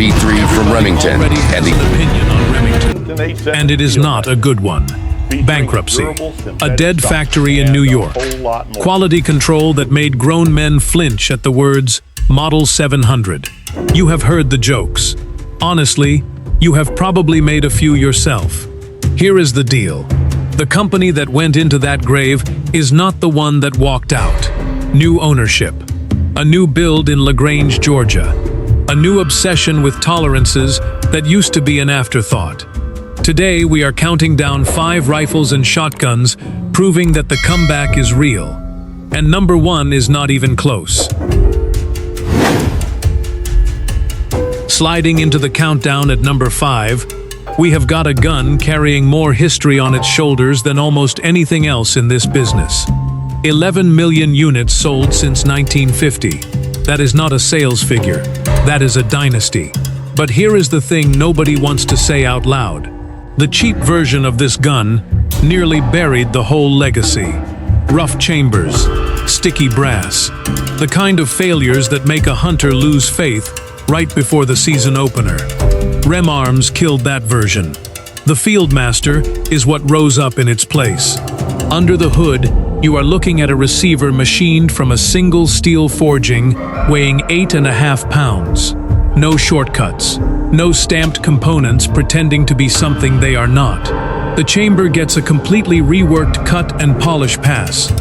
B3 from Remington. Already has an opinion on Remington, and it is not a good one. Bankruptcy. A dead factory in New York. Quality control that made grown men flinch at the words Model 700. You have heard the jokes. Honestly, you have probably made a few yourself. Here is the deal. The company that went into that grave is not the one that walked out. New ownership. A new build in LaGrange, Georgia. A new obsession with tolerances that used to be an afterthought. Today, we are counting down 5 rifles and shotguns, proving that the comeback is real. And number 1 is not even close. Sliding into the countdown at number 5, we have got a gun carrying more history on its shoulders than almost anything else in this business. 11 million units sold since 1950. That is not a sales figure, that is a dynasty. But here is the thing nobody wants to say out loud. The cheap version of this gun nearly buried the whole legacy. Rough chambers, sticky brass, the kind of failures that make a hunter lose faith right before the season opener. RemArms killed that version. The Fieldmaster is what rose up in its place. Under the hood, you are looking at a receiver machined from a single steel forging weighing 8.5 pounds. No shortcuts, no stamped components pretending to be something they are not. The chamber gets a completely reworked cut and polish pass,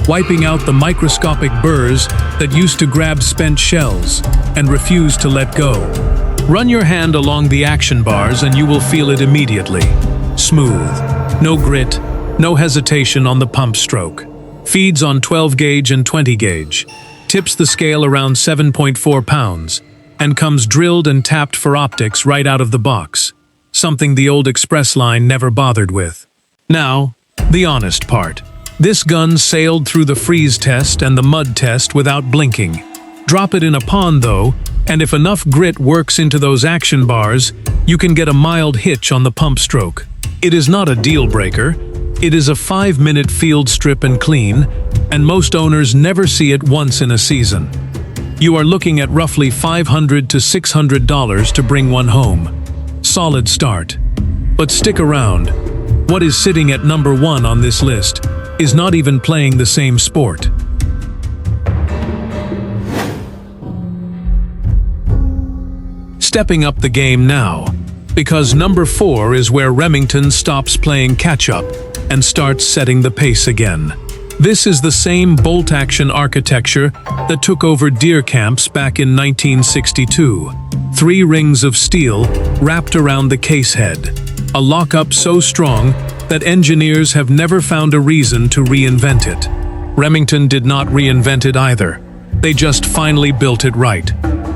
wiping out the microscopic burrs that used to grab spent shells and refuse to let go. Run your hand along the action bars and you will feel it immediately. Smooth, no grit, no hesitation on the pump stroke. Feeds on 12 gauge and 20 gauge. Tips the scale around 7.4 pounds. And comes drilled and tapped for optics right out of the box, something the old express line never bothered with. Now, the honest part. This gun sailed through the freeze test and the mud test without blinking. Drop it in a pond though, and if enough grit works into those action bars, you can get a mild hitch on the pump stroke. It is not a deal breaker. It is a 5-minute field strip and clean, and most owners never see it once in a season. You are looking at roughly $500 to $600 to bring one home. Solid start. But stick around. What is sitting at number 1 on this list is not even playing the same sport. Stepping up the game now, because number 4 is where Remington stops playing catch-up and starts setting the pace again. This is the same bolt-action architecture that took over deer camps back in 1962. 3 rings of steel wrapped around the case head. A lockup so strong that engineers have never found a reason to reinvent it. Remington did not reinvent it either. They just finally built it right.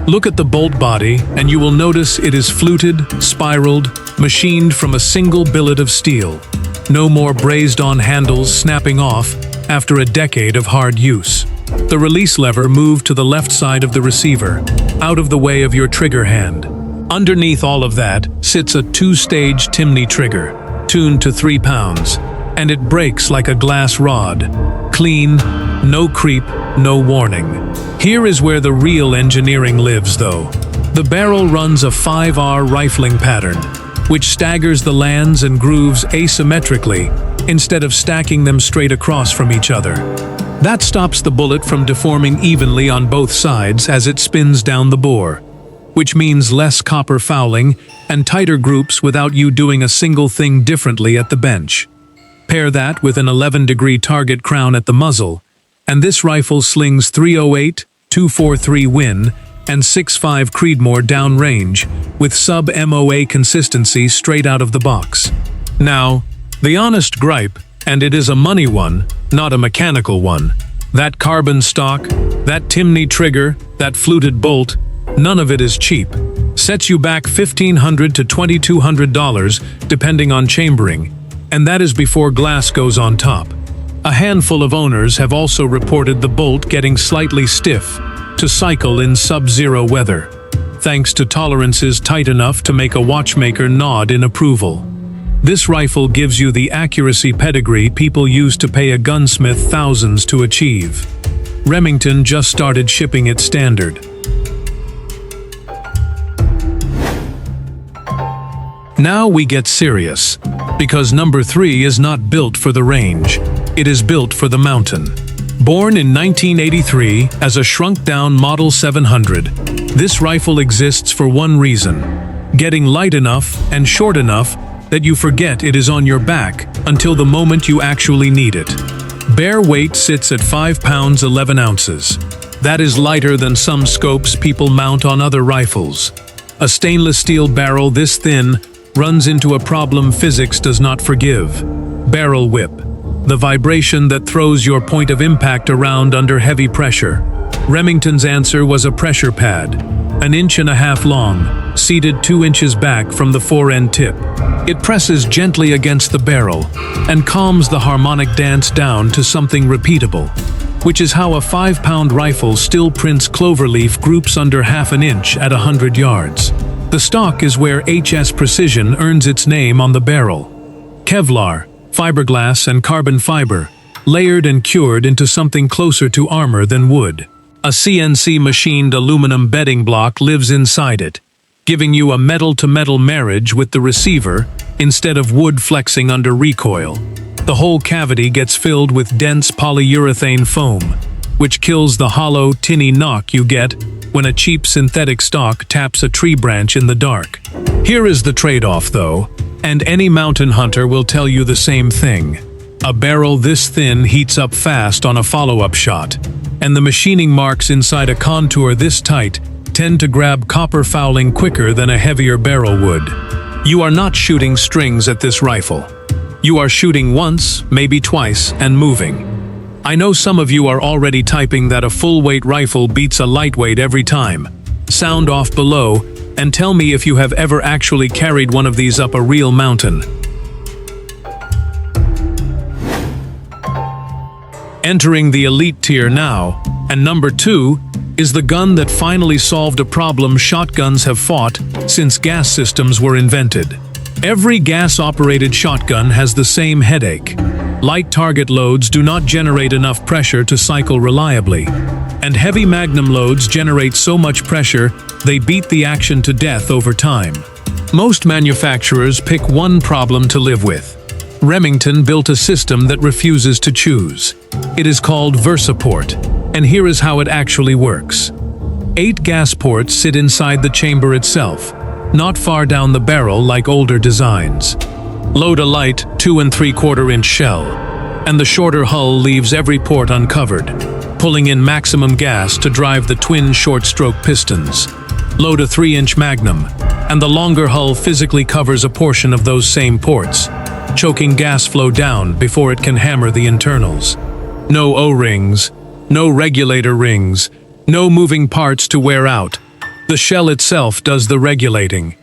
Look at the bolt body and you will notice it is fluted, spiraled, machined from a single billet of steel. No more brazed-on handles snapping off after a decade of hard use. The release lever moved to the left side of the receiver, out of the way of your trigger hand. Underneath all of that sits a 2-stage Timney trigger, tuned to 3 pounds, and it breaks like a glass rod. Clean, no creep, no warning. Here is where the real engineering lives, though. The barrel runs a 5R rifling pattern, which staggers the lands and grooves asymmetrically instead of stacking them straight across from each other. That stops the bullet from deforming evenly on both sides as it spins down the bore, which means less copper fouling and tighter groups without you doing a single thing differently at the bench. Pair that with an 11-degree target crown at the muzzle, and this rifle slings 308, 243 Win, and 6.5 Creedmoor downrange with sub-MOA consistency straight out of the box. Now, the honest gripe, and it is a money one, not a mechanical one. That carbon stock, that Timney trigger, that fluted bolt, none of it is cheap. Sets you back $1,500 to $2,200 depending on chambering, and that is before glass goes on top. A handful of owners have also reported the bolt getting slightly stiff to cycle in sub-zero weather, thanks to tolerances tight enough to make a watchmaker nod in approval. This rifle gives you the accuracy pedigree people used to pay a gunsmith thousands to achieve. Remington just started shipping it standard. Now we get serious, because number 3 is not built for the range. It is built for the mountain. Born in 1983 as a shrunk-down Model 700, this rifle exists for one reason: getting light enough and short enough that you forget it is on your back until the moment you actually need it. Bare weight sits at 5 pounds 11 ounces. That is lighter than some scopes people mount on other rifles. A stainless steel barrel this thin runs into a problem physics does not forgive: barrel whip, the vibration that throws your point of impact around under heavy pressure. Remington's answer was a pressure pad, 1.5 inches long, seated 2 inches back from the fore-end tip. It presses gently against the barrel and calms the harmonic dance down to something repeatable, which is how a 5-pound rifle still prints cloverleaf groups under 1/2 inch at 100 yards. The stock is where HS Precision earns its name on the barrel. Kevlar, fiberglass and carbon fiber, layered and cured into something closer to armor than wood. A CNC-machined aluminum bedding block lives inside it, giving you a metal-to-metal marriage with the receiver instead of wood flexing under recoil. The whole cavity gets filled with dense polyurethane foam, which kills the hollow, tinny knock you get when a cheap synthetic stock taps a tree branch in the dark. Here is the trade-off, though, and any mountain hunter will tell you the same thing. A barrel this thin heats up fast on a follow-up shot, and the machining marks inside a contour this tight tend to grab copper fouling quicker than a heavier barrel would. You are not shooting strings at this rifle. You are shooting once, maybe twice, and moving. I know some of you are already typing that a full-weight rifle beats a lightweight every time. Sound off below and tell me if you have ever actually carried one of these up a real mountain. Entering the elite tier now, and number 2 is the gun that finally solved a problem shotguns have fought since gas systems were invented. Every gas-operated shotgun has the same headache. Light target loads do not generate enough pressure to cycle reliably, and heavy magnum loads generate so much pressure they beat the action to death over time. Most manufacturers pick one problem to live with. Remington built a system that refuses to choose. It is called VersaPort, and here is how it actually works. 8 gas ports sit inside the chamber itself, not far down the barrel like older designs. Load a light 2 3/4 inch shell, and the shorter hull leaves every port uncovered, pulling in maximum gas to drive the twin short-stroke pistons. Load a 3-inch Magnum, and the longer hull physically covers a portion of those same ports, choking gas flow down before it can hammer the internals. No O-rings, no regulator rings, no moving parts to wear out. The shell itself does the regulating.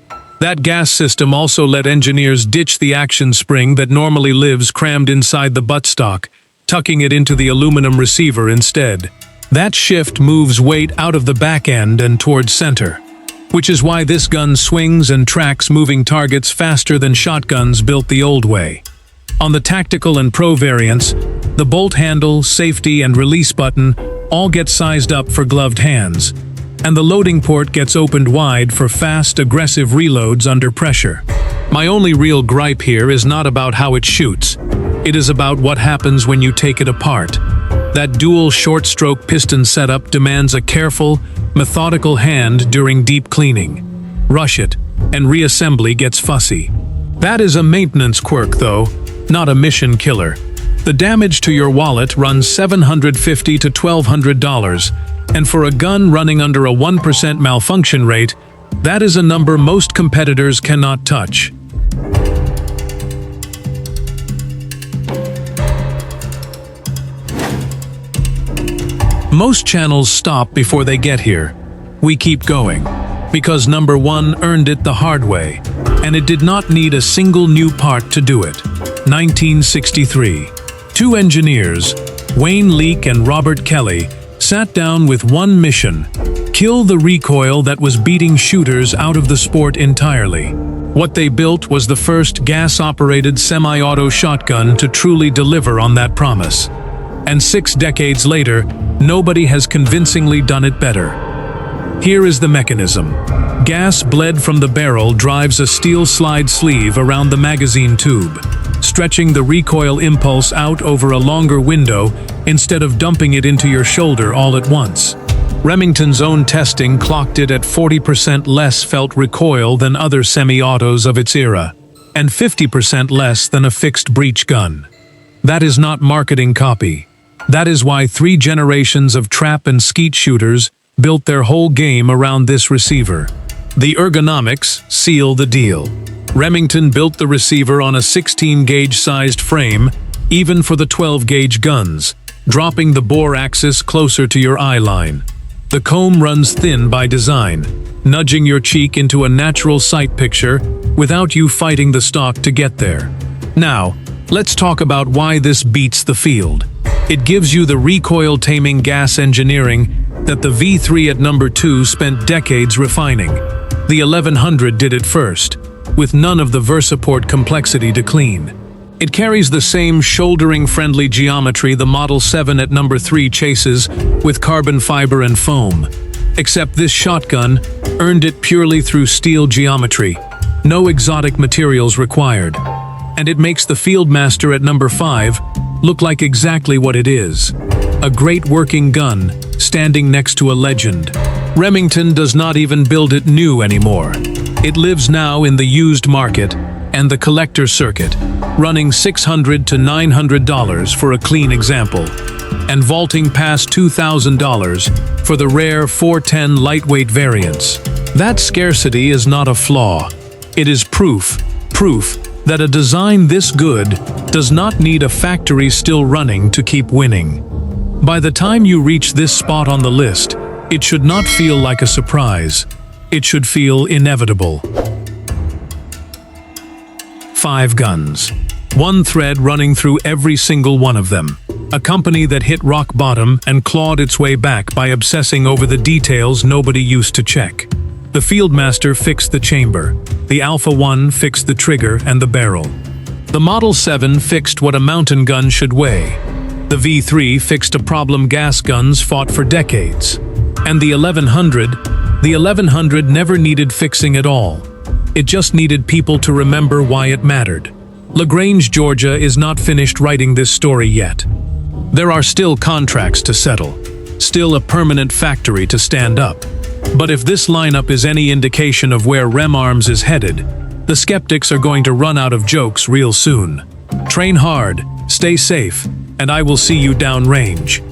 That gas system also let engineers ditch the action spring that normally lives crammed inside the buttstock, tucking it into the aluminum receiver instead. That shift moves weight out of the back end and towards center, which is why this gun swings and tracks moving targets faster than shotguns built the old way. On the tactical and pro variants, the bolt handle, safety, and release button all get sized up for gloved hands, and the loading port gets opened wide for fast, aggressive reloads under pressure. My only real gripe here is not about how it shoots. It is about what happens when you take it apart. That dual short-stroke piston setup demands a careful, methodical hand during deep cleaning. Rush it, and reassembly gets fussy. That is a maintenance quirk, though, not a mission killer. The damage to your wallet runs $750 to $1,200, and for a gun running under a 1% malfunction rate, that is a number most competitors cannot touch. Most channels stop before they get here. We keep going, because number 1 earned it the hard way, and it did not need a single new part to do it. 1963. 2 engineers, Wayne Leake and Robert Kelly, sat down with one mission: kill the recoil that was beating shooters out of the sport entirely. What they built was the first gas-operated semi-auto shotgun to truly deliver on that promise. And 6 decades later, nobody has convincingly done it better. Here is the mechanism. Gas bled from the barrel drives a steel slide sleeve around the magazine tube, stretching the recoil impulse out over a longer window instead of dumping it into your shoulder all at once. Remington's own testing clocked it at 40% less felt recoil than other semi-autos of its era, and 50% less than a fixed breech gun. That is not marketing copy. That is why 3 generations of trap and skeet shooters built their whole game around this receiver. The ergonomics seal the deal. Remington built the receiver on a 16-gauge sized frame, even for the 12-gauge guns, dropping the bore axis closer to your eye line. The comb runs thin by design, nudging your cheek into a natural sight picture without you fighting the stock to get there. Now, let's talk about why this beats the field. It gives you the recoil-taming gas engineering that the V3 at number 2 spent decades refining. The 1100 did it first, with none of the VersaPort complexity to clean. It carries the same shouldering-friendly geometry the Model 7 at number 3 chases with carbon fiber and foam. Except this shotgun earned it purely through steel geometry. No exotic materials required. And it makes the Fieldmaster at number 5 look like exactly what it is. A great working gun, standing next to a legend. Remington does not even build it new anymore. It lives now in the used market and the collector circuit, running $600 to $900 for a clean example, and vaulting past $2,000 for the rare 410 lightweight variants. That scarcity is not a flaw. It is proof that a design this good does not need a factory still running to keep winning. By the time you reach this spot on the list, it should not feel like a surprise. It should feel inevitable. 5 guns. One thread running through every single one of them. A company that hit rock bottom and clawed its way back by obsessing over the details nobody used to check. The Fieldmaster fixed the chamber. The Alpha 1 fixed the trigger and the barrel. The Model 7 fixed what a mountain gun should weigh. The V3 fixed a problem gas guns fought for decades. And the 1100 never needed fixing at all. It just needed people to remember why it mattered. LaGrange, Georgia is not finished writing this story yet. There are still contracts to settle, still a permanent factory to stand up. But if this lineup is any indication of where RemArms is headed, the skeptics are going to run out of jokes real soon. Train hard, stay safe, and I will see you downrange.